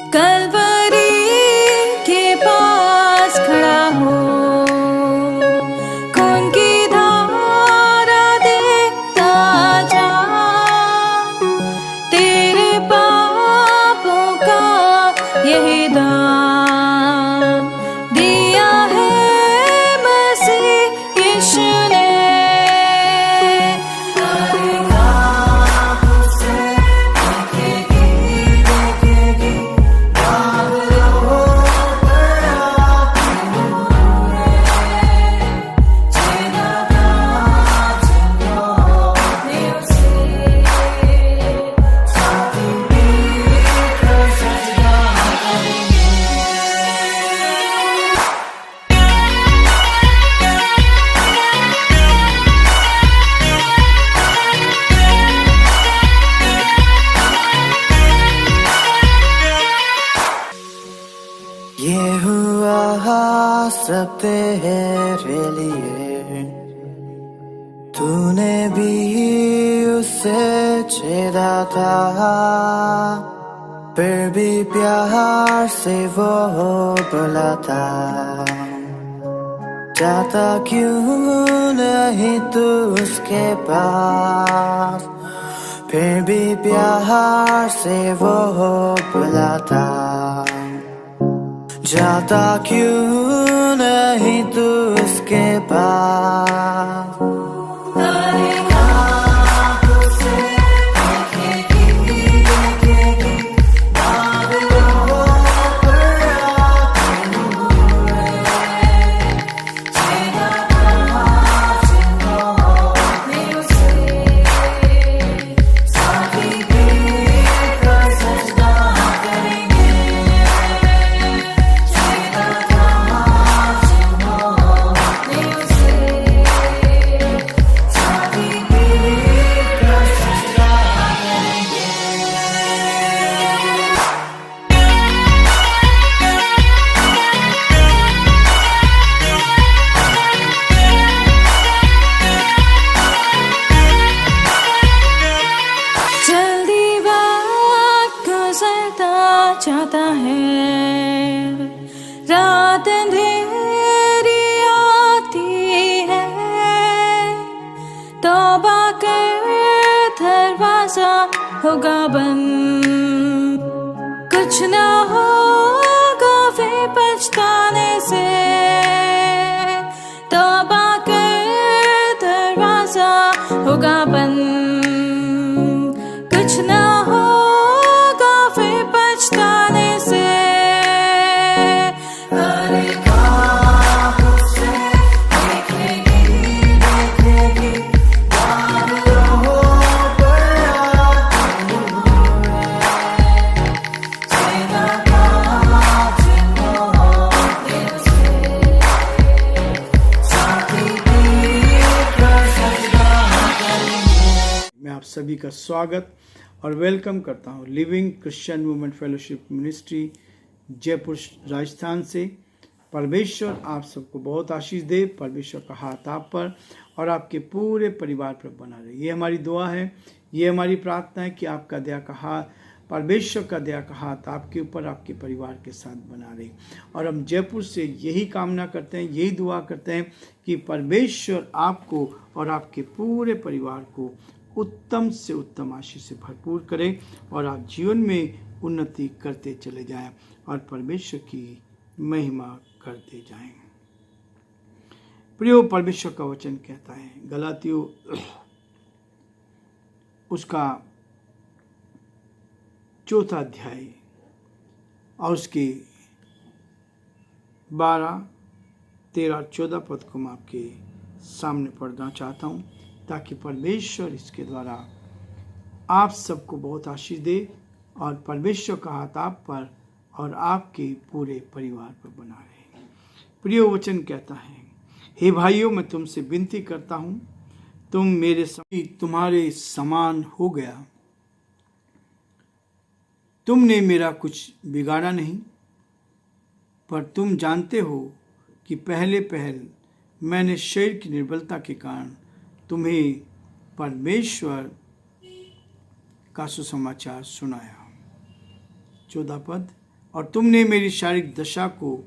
कलवरी के पास खड़ा हो, खून की धारा देखता जा, तेरे पापों का यही दाम दिया है मसीह यीशु ने। ये हुआ सब तेरे लिए, तूने भी उसे छेड़ा था, फिर भी प्यार से वो बुलाता, जाता क्यों नहीं तू उसके पास, फिर भी प्यार से वो बुलाता, जाता क्यों नहीं तू उसके पास। चाहता है, रात अंधेरी आती है, तौबा कर दरवाजा होगा बंद, कुछ ना होगा वे पछताने से, तौबा कर दरवाजा होगा बंद, कुछ ना होगा फिर पछताने से। मैं आप सभी का स्वागत और वेलकम करता हूं living Christian women fellowship ministry Jaipur Rajasthan से। परमेश्वर आप सबको बहुत आशीष दे, परमेश्वर का हाथ आप पर और आपके पूरे परिवार पर बना रहे। ये हमारी दुआ है, ये हमारी प्रार्थना है कि आपका दया का हाथ, परमेश्वर का दया का हाथ आपके ऊपर, आपके परिवार के साथ बना रहे। और हम जयपुर से यही कामना करते हैं, यही दुआ करते हैं कि परमेश्वर आपको और आपके पूरे परिवार को उत्तम से उत्तम आशीष से भरपूर करें और आप जीवन में उन्नति करते चले जाएं और परमेश्वर की महिमा करते जाएं। प्रियो, परमेश्वर का वचन कहता है गलातियों उसका 4 अध्याय और उसके 12, 13 और 14 पद को मैं आपके सामने पढ़ना चाहता हूँ ताकि परमेश्वर इसके द्वारा आप सबको बहुत आशीष दे और परमेश्वर का हाथ आप पर और आपके पूरे परिवार पर बना रहे। प्रिय वचन कहता है, हे भाइयों, मैं तुमसे विनती करता हूँ, तुम मेरे तुम्हारे समान हो गया। तुमने मेरा कुछ बिगाड़ा नहीं, पर तुम जानते हो कि पहले मैंने शरीर की निर्बलता के कारण तुम्हें परमेश्वर का सुसमाचार सुनाया। 14 पद, और तुमने मेरी शारीरिक दशा को,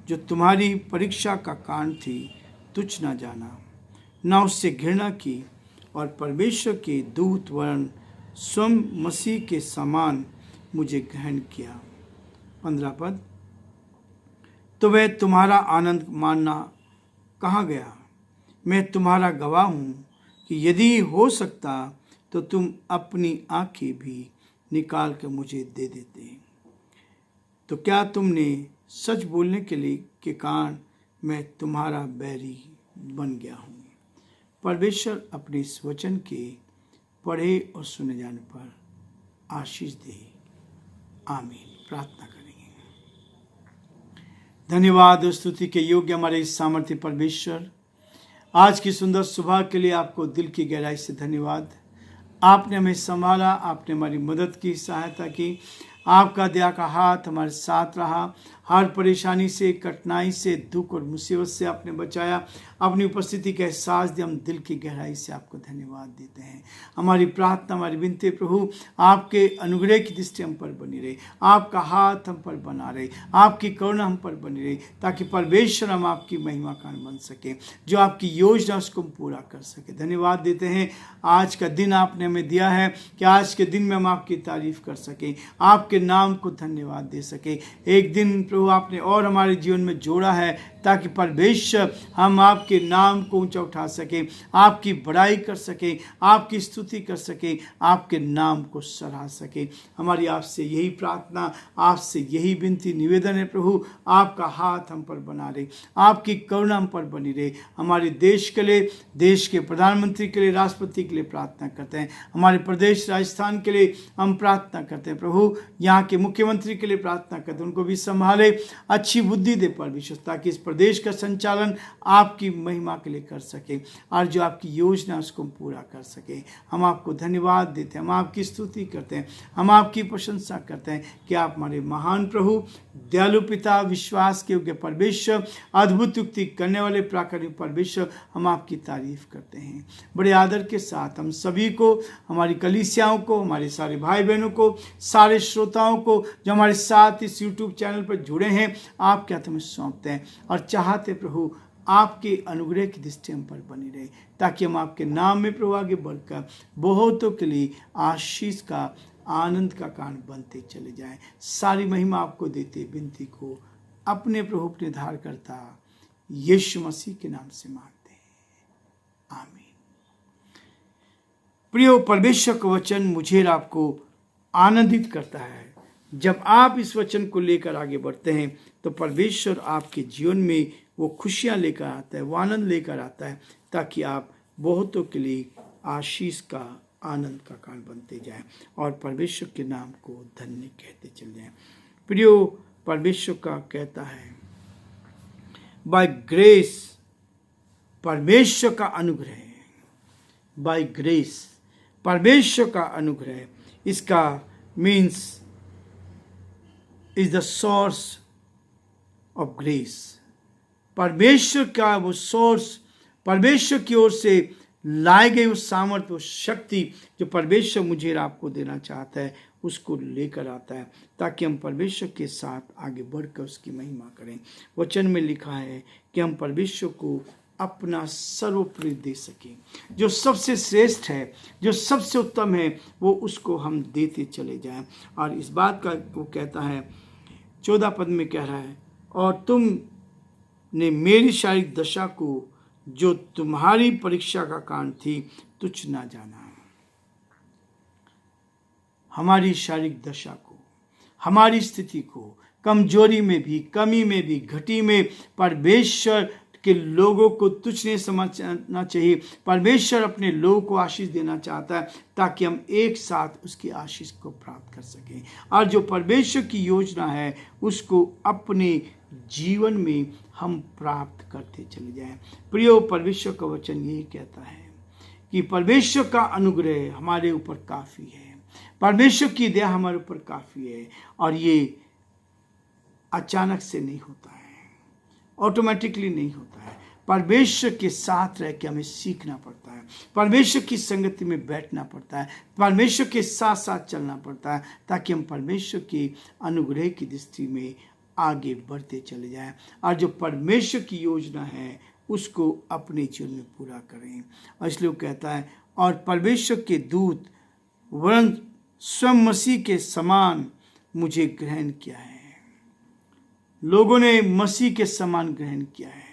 जो तुम्हारी परीक्षा का कारण थी, तुच्छ न जाना, न उससे घृणा की, और परमेश्वर के दूत वरण स्वयं मसीह के समान मुझे ग्रहण किया। 15 पद, तो वह तुम्हारा आनंद मानना कहाँ गया? मैं तुम्हारा गवाह हूँ कि यदि हो सकता तो तुम अपनी आंखें भी निकाल कर मुझे दे देते। तो क्या तुमने सच बोलने के कारण मैं तुम्हारा बैरी बन गया हूँ? परमेश्वर अपने इस वचन के पढ़े और सुने जाने पर आशीष दे। आमीन। प्रार्थना करेंगे। धन्यवाद और स्तुति के योग्य हमारे इस सामर्थ्य परमेश्वर, आज की सुंदर सुबह के लिए आपको दिल की गहराई से धन्यवाद। आपने हमें संभाला, आपने हमारी मदद की, सहायता की। आपका दया का हाथ हमारे साथ रहा। हर परेशानी से, कठिनाई से, दुख और मुसीबत से आपने बचाया। अपनी उपस्थिति का एहसास दिया। हम दिल की गहराई से आपको धन्यवाद देते हैं। हमारी प्रार्थना, हमारी विनती प्रभु, आपके अनुग्रह की दृष्टि हम पर बनी रहे, आपका हाथ हम पर बना रहे, आपकी करुणा हम पर बनी रहे, ताकि परमेश्वर हम आपकी महिमा का बन सके, जो आपकी योजना उसको हम पूरा कर सके। धन्यवाद देते हैं। आज का दिन आपने हमें दिया है कि आज के दिन में हम आपकी तारीफ कर सकें, आपके नाम को धन्यवाद दे सके। एक दिन प्रभु आपने और हमारे जीवन में जोड़ा है, ताकि परमेश्वर हम आपके नाम को ऊंचा उठा सके, आपकी बड़ाई कर सके, आपकी स्तुति कर सके, आपके नाम को सराह सके। हमारी आपसे यही प्रार्थना, आपसे यही विनती, निवेदन है प्रभु, आपका हाथ हम पर बना रहे, आपकी करुणा हम पर बनी रहे। हमारे देश के लिए, देश के प्रधानमंत्री के लिए, राष्ट्रपति के लिए प्रार्थना करते हैं। हमारे प्रदेश राजस्थान के लिए हम प्रार्थना करते हैं प्रभु, यहाँ के मुख्यमंत्री के लिए प्रार्थना करते हैं, उनको भी संभाले, अच्छी बुद्धि दे परमेश्वर, ताकि इस प्रदेश का संचालन आपकी महिमा के लिए कर सके, और जो आपकी योजना उसको पूरा कर सके। हम आपको धन्यवाद देते हैं, हम आपकी स्तुति करते हैं, हम आपकी प्रशंसा करते हैं कि आप हमारे महान प्रभु, दयालु पिता, विश्वास के योग्य परमेश्वर, अद्भुत युक्ति करने वाले प्राकृतिक परमेश्वर, हम आपकी तारीफ करते हैं। बड़े आदर के साथ हम सभी को, हमारी कलीसियाओं को, हमारे सारे भाई बहनों को, सारे श्रोताओं को जो हमारे साथ इस YouTube चैनल पर जुड़े हैं, आपके हाथ में सौंपते हैं और चाहते प्रभु आपके अनुग्रह की दृष्टि हम पर बनी रहे, ताकि हम आपके नाम में प्रभु आगे बढ़कर बहुतों के लिए आशीष का, आनंद का कारण बनते चले जाएं। सारी महिमा आपको देते विनती को अपने प्रभु, अपने धारकर्ता यीशु मसीह के नाम से मांगते हैं। आमीन। प्रियो, परमेश्वर का वचन मुझे आपको आनंदित करता है। जब आप इस वचन को लेकर आगे बढ़ते हैं तो परमेश्वर आपके जीवन में वो खुशियां लेकर आता है, वो आनंद लेकर आता है, ताकि आप बहुतों के लिए आशीष का, आनंद का कारण बनते जाएं और परमेश्वर के नाम को धन्य कहते चले जाएं। प्रियो, परमेश्वर का कहता है, बाय ग्रेस, परमेश्वर का अनुग्रह, बाय ग्रेस, परमेश्वर का अनुग्रह, इसका means is the source of grace. परमेश्वर का वो सोर्स, परमेश्वर की ओर से लाए गए उस सामर्थ्य, उस शक्ति जो परमेश्वर मुझे आपको देना चाहता है, उसको लेकर आता है, ताकि हम परमेश्वर के साथ आगे बढ़कर उसकी महिमा करें। वचन में लिखा है कि हम परमेश्वर को अपना सर्वप्रिय दे सकें। जो सबसे श्रेष्ठ है, जो सबसे उत्तम है, वो उसको हम देते चले जाएं। और इस बात का वो कहता है, 14 पद में कह रहा है, और तुमने मेरी शारीरिक दशा को, जो तुम्हारी परीक्षा का कारण थी, तुच्छ ना जाना। हमारी शारीरिक दशा को, हमारी स्थिति को, कमजोरी में भी, कमी में भी, घटी में परमेश्वर के लोगों को तुच्छ नहीं समझना चाहिए। परमेश्वर अपने लोगों को आशीष देना चाहता है, ताकि हम एक साथ उसकी आशीष को प्राप्त कर सकें, और जो परमेश्वर की योजना है उसको अपने जीवन में हम प्राप्त करते चले जाएं। प्रियो, परमेश्वर का वचन यही कहता है कि परमेश्वर का अनुग्रह हमारे ऊपर काफ़ी है, परमेश्वर की दया हमारे ऊपर काफ़ी है, और ये अचानक से नहीं होता है, ऑटोमेटिकली नहीं होता है। परमेश्वर के साथ रह के हमें सीखना पड़ता है, परमेश्वर की संगति में बैठना पड़ता है, परमेश्वर के साथ साथ चलना पड़ता है, ताकि हम परमेश्वर की अनुग्रह की दृष्टि में आगे बढ़ते चले जाएं और जो परमेश्वर की योजना है उसको अपने जीवन में पूरा करें। और इसलिए वो कहता है, और परमेश्वर के दूत वरन स्वयं मसीह के समान मुझे ग्रहण किया है। लोगों ने मसीह के समान ग्रहण किया है,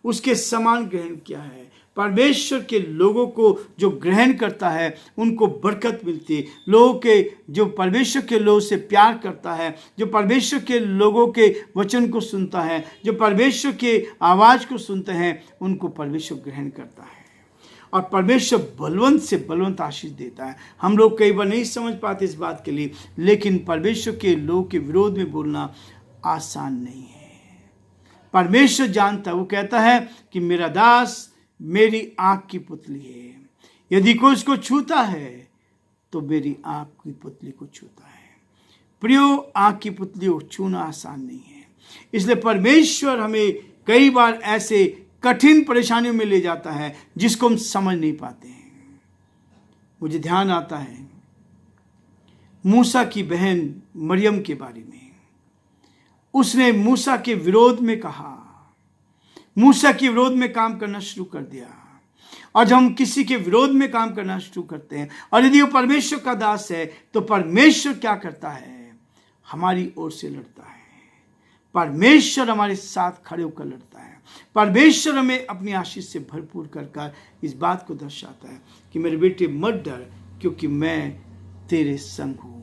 उसके समान ग्रहण किया है। परमेश्वर के लोगों को जो ग्रहण करता है उनको बरकत मिलती है। लोगों के जो परमेश्वर के लोगों से प्यार करता है, जो परमेश्वर के लोगों के वचन को सुनता है, जो परमेश्वर के आवाज़ को सुनते हैं, उनको परमेश्वर ग्रहण करता है और परमेश्वर बलवंत से बलवंत आशीष देता है। हम लोग कई बार नहीं समझ पाते इस बात के लिए, लेकिन परमेश्वर के लोगों के विरोध में बोलना आसान नहीं है। परमेश्वर जानता है, वो कहता है कि मेरा दास मेरी आँख की पुतली है, यदि कोई उसको छूता है तो मेरी आँख की पुतली को छूता है। प्रियो, आँख की पुतली को छूना आसान नहीं है, इसलिए परमेश्वर हमें कई बार ऐसे कठिन परेशानियों में ले जाता है जिसको हम समझ नहीं पाते हैं। मुझे ध्यान आता है मूसा की बहन मरियम के बारे में। उसने मूसा के विरोध में कहा, मूसा के विरोध में काम करना शुरू कर दिया। और जब हम किसी के विरोध में काम करना शुरू करते हैं और यदि वो परमेश्वर का दास है तो परमेश्वर क्या करता है, हमारी ओर से लड़ता है। परमेश्वर हमारे साथ खड़े होकर लड़ता है। परमेश्वर हमें अपनी आशीष से भरपूर कर इस बात को दर्शाता है कि मेरे बेटे मत डर, क्योंकि मैं तेरे संग हूँ।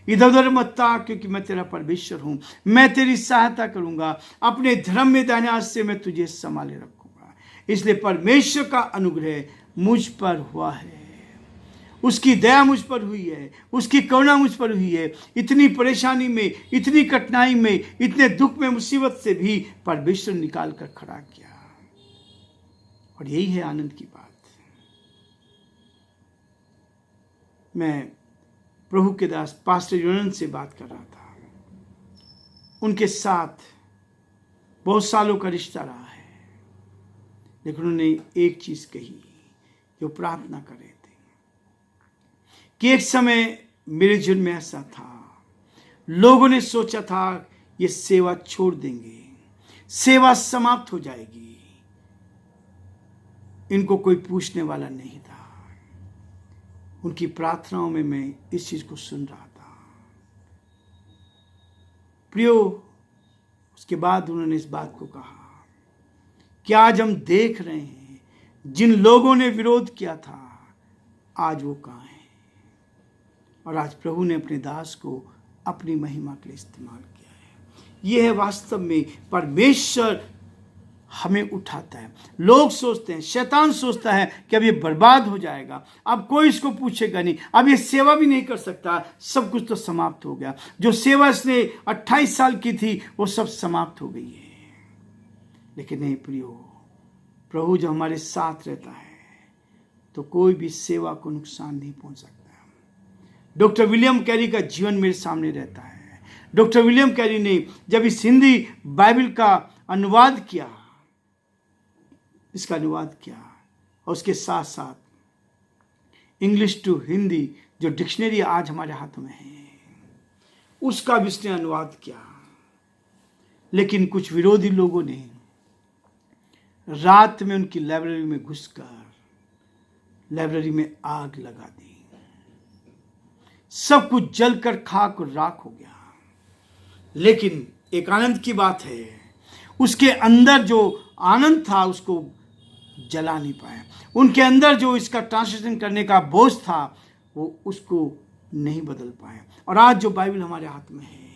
इधर उधर मत ताक, क्योंकि मैं तेरा परमेश्वर हूँ। मैं तेरी सहायता करूँगा, अपने धर्म में दाहिने हाथ से मैं तुझे संभाले रखूँगा। इसलिए परमेश्वर का अनुग्रह मुझ पर हुआ है, उसकी दया मुझ पर हुई है, उसकी करुणा मुझ पर हुई है। इतनी परेशानी में, इतनी कठिनाई में, इतने दुख में, मुसीबत से भी परमेश्वर निकाल कर खड़ा किया। और यही है आनंद की बात। मैं प्रभु के दास पास्टर योनन से बात कर रहा था। उनके साथ बहुत सालों का रिश्ता रहा है, लेकिन उन्होंने एक चीज कही, जो प्रार्थना कर रहे थे कि एक समय मेरे जीवन में ऐसा था, लोगों ने सोचा था ये सेवा छोड़ देंगे, सेवा समाप्त हो जाएगी, इनको कोई पूछने वाला नहीं था। उनकी प्रार्थनाओं में मैं इस चीज को सुन रहा था। प्रियो, उसके बाद उन्होंने इस बात को कहा कि आज हम देख रहे हैं जिन लोगों ने विरोध किया था, आज वो कहाँ हैं। और आज प्रभु ने अपने दास को अपनी महिमा के लिए इस्तेमाल किया है। यह है वास्तव में परमेश्वर हमें उठाता है। लोग सोचते हैं, शैतान सोचता है कि अब ये बर्बाद हो जाएगा, अब कोई इसको पूछेगा नहीं, अब ये सेवा भी नहीं कर सकता, सब कुछ तो समाप्त हो गया। जो सेवा इसने 28 साल की थी वो सब समाप्त हो गई है। लेकिन नहीं प्रियो, प्रभु जो हमारे साथ रहता है तो कोई भी सेवा को नुकसान नहीं पहुंच सकता। डॉक्टर विलियम कैरी का जीवन मेरे सामने रहता है। डॉक्टर विलियम कैरी ने जब इस हिंदी बाइबल का अनुवाद किया, इसका अनुवाद किया, और उसके साथ साथ इंग्लिश टू हिंदी जो डिक्शनरी आज हमारे हाथों में है, उसका भी उसने अनुवाद किया। लेकिन कुछ विरोधी लोगों ने रात में उनकी लाइब्रेरी में घुसकर लाइब्रेरी में आग लगा दी। सब कुछ जलकर खाक और राख हो गया। लेकिन एक आनंद की बात है, उसके अंदर जो आनंद था उसको जला नहीं पाया। उनके अंदर जो इसका ट्रांसलेशन करने का बोझ था वो उसको नहीं बदल पाया। और आज जो बाइबल हमारे हाथ में है,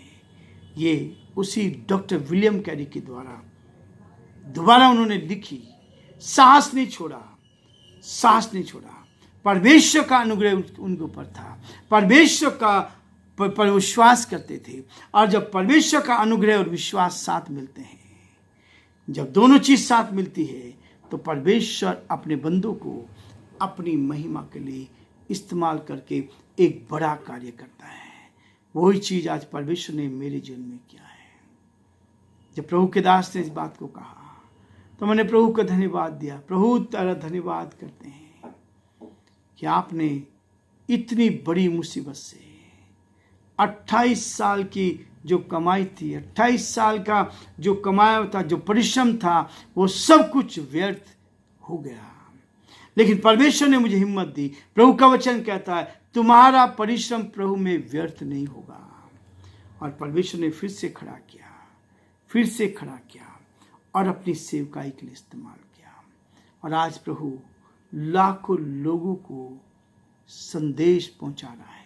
ये उसी डॉक्टर विलियम कैरी के द्वारा दोबारा उन्होंने लिखी। साहस नहीं छोड़ा, साहस नहीं छोड़ा। परमेश्वर का अनुग्रह उनके ऊपर था, परमेश्वर का पर विश्वास करते थे। और जब परमेश्वर का अनुग्रह और विश्वास साथ मिलते हैं, जब दोनों चीज साथ मिलती है, तो परमेश्वर अपने बंदों को अपनी महिमा के लिए इस्तेमाल करके एक बड़ा कार्य करता है। वही चीज आज परमेश्वर ने मेरे जीवन में किया है। जब प्रभु के दास ने इस बात को कहा, तो मैंने प्रभु को धन्यवाद दिया। प्रभु तेरा धन्यवाद करते हैं कि आपने इतनी बड़ी मुसीबत से 28 साल की जो कमाई थी, 28 साल का जो कमाया था, जो परिश्रम था, वो सब कुछ व्यर्थ हो गया। लेकिन परमेश्वर ने मुझे हिम्मत दी। प्रभु का वचन कहता है तुम्हारा परिश्रम प्रभु में व्यर्थ नहीं होगा। और परमेश्वर ने फिर से खड़ा किया और अपनी सेवकाई के लिए इस्तेमाल किया। और आज प्रभु लाखों लोगों को संदेश पहुंचा रहा है।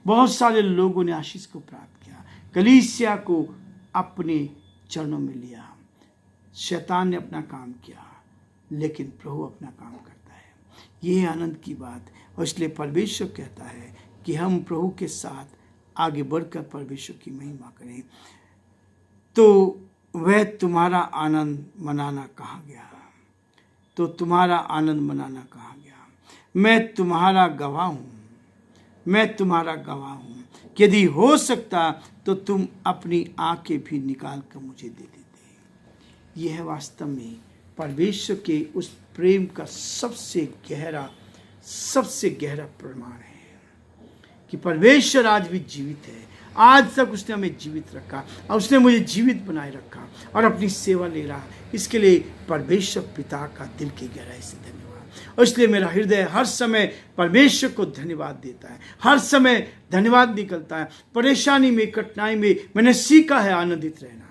बहुत सारे लोगों ने आशीष को प्राप्त किया, कलीसिया को अपने चरणों में लिया। शैतान ने अपना काम किया, लेकिन प्रभु अपना काम करता है। ये है आनंद की बात। और इसलिए परमेश्वर कहता है कि हम प्रभु के साथ आगे बढ़कर परमेश्वर की महिमा करें। तो वह तुम्हारा आनंद मनाना कहाँ गया? मैं तुम्हारा गवाह हूँ। यदि हो सकता तो तुम अपनी आंखें भी निकाल कर मुझे दे देते। यह है वास्तव में परमेश्वर के उस प्रेम का सबसे गहरा प्रमाण है कि परमेश्वर आज भी जीवित है। आज तक उसने हमें जीवित रखा और उसने मुझे जीवित बनाए रखा और अपनी सेवा ले रहा। इसके लिए परमेश्वर पिता का दिल की गहराई से धन्यवाद। और इसलिए मेरा हृदय हर समय परमेश्वर को धन्यवाद देता है, हर समय धन्यवाद निकलता है। परेशानी में, कठिनाई में मैंने सीखा है आनंदित रहना।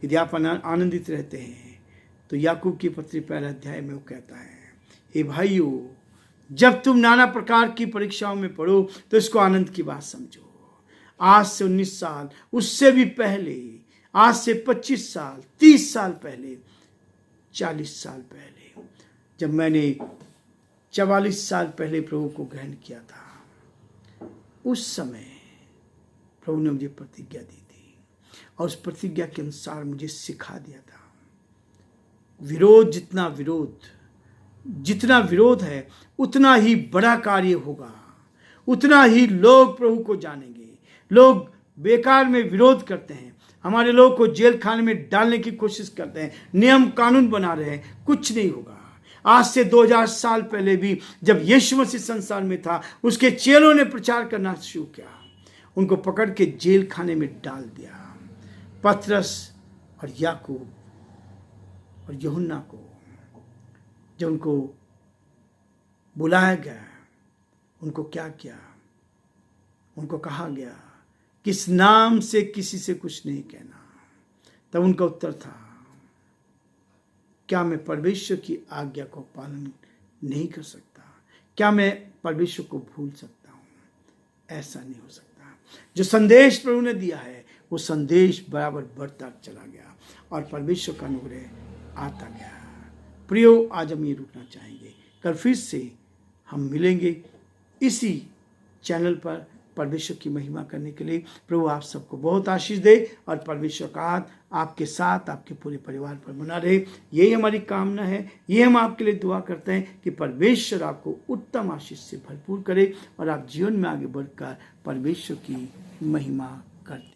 यदि आप आनंदित रहते हैं तो याकूब की पत्री 1 अध्याय में वो कहता है, हे भाइयों, जब तुम नाना प्रकार की परीक्षाओं में पढ़ो तो इसको आनंद की बात समझो। आज से 19 साल, उससे भी पहले, आज से 25 साल, 30 साल पहले, 40 साल पहले, जब मैंने 44 साल पहले प्रभु को ग्रहण किया था, उस समय प्रभु ने मुझे प्रतिज्ञा दी थी और उस प्रतिज्ञा के अनुसार मुझे सिखा दिया था। जितना विरोध है उतना ही बड़ा कार्य होगा, उतना ही लोग प्रभु को जानेंगे। लोग बेकार में विरोध करते हैं, हमारे लोग को जेल खाने में डालने की कोशिश करते हैं, नियम कानून बना रहे हैं, कुछ नहीं होगा। आज से 2000 साल पहले भी जब यीशु मसीह संसार में था, उसके चेलों ने प्रचार करना शुरू किया, उनको पकड़ के जेल खाने में डाल दिया। पतरस और याकूब और यूहन्ना को जब उनको बुलाया गया, उनको क्या किया? उनको कहा गया किस नाम से किसी से कुछ नहीं कहना। तब उनका उत्तर था, क्या मैं परमेश्वर की आज्ञा को पालन नहीं कर सकता? क्या मैं परमेश्वर को भूल सकता हूँ? ऐसा नहीं हो सकता। जो संदेश प्रभु ने दिया है वो संदेश बराबर बढ़ता चला गया और परमेश्वर का अनुग्रह आता गया। प्रियो, आज हम ये रुकना चाहेंगे। कल फिर से हम मिलेंगे इसी चैनल पर परमेश्वर की महिमा करने के लिए। प्रभु आप सबको बहुत आशीष दे और परमेश्वर का हाथ आपके साथ, आपके पूरे परिवार पर बना रहे। यही हमारी कामना है। ये हम आपके लिए दुआ करते हैं कि परमेश्वर आपको उत्तम आशीष से भरपूर करे और आप जीवन में आगे बढ़कर परमेश्वर की महिमा करते